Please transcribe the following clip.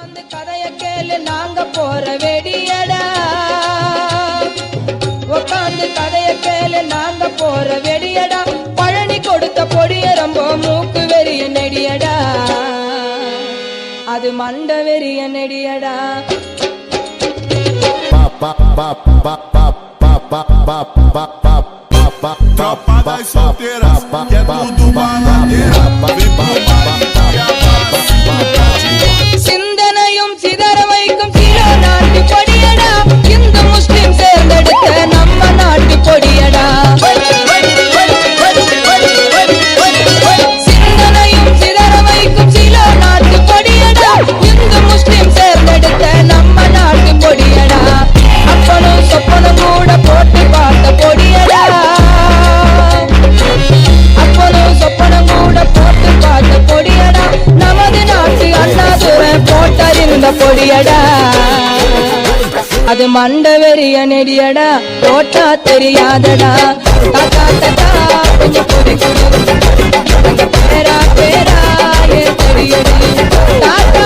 உட்கார்ந்து கதைய கேளு நாங்க போற வெடியடா உட்கார்ந்து கதைய கேளு நாங்க போற வெடியடா பழனி கொடுத்த பொடிய ரொம்ப மூக்கு வெறிய நெடியடா அது மண்ட வெறிய நெடியடா Tropa das solteiras, que é tudo baladeira. Vem pro baile சிந்தனையும் சிதற வைக்கும் சில நாட்டு பொடியடா இந்து முஸ்லிம் சேர்ந்தெடுத்த நம்ம நாட்டு பொடியடா சிந்தனையும் சிதற வைக்கும் சில நாட்டு பொடியடா இந்து முஸ்லிம் சேர்ந்தெடுத்த நம்ம நாட்டு பொடியடா அப்பனும் சொப்பனும் கூட போட்டு பார்த்த பொடியடா அப்பனும் சொப்பனும் கூட போட்டு பார்த்த பொடியடா நமது நாட்டு அண்ணாதுரை போட்டறிந்த பொடியடா அது மண்ட வெறிய நெடியடா போட்டா தெரியாதடா தாத்தா தாத்தா கொஞ்சம் பொடி கொடு பேரா பேரா ஏ பொடியடி தாத்தா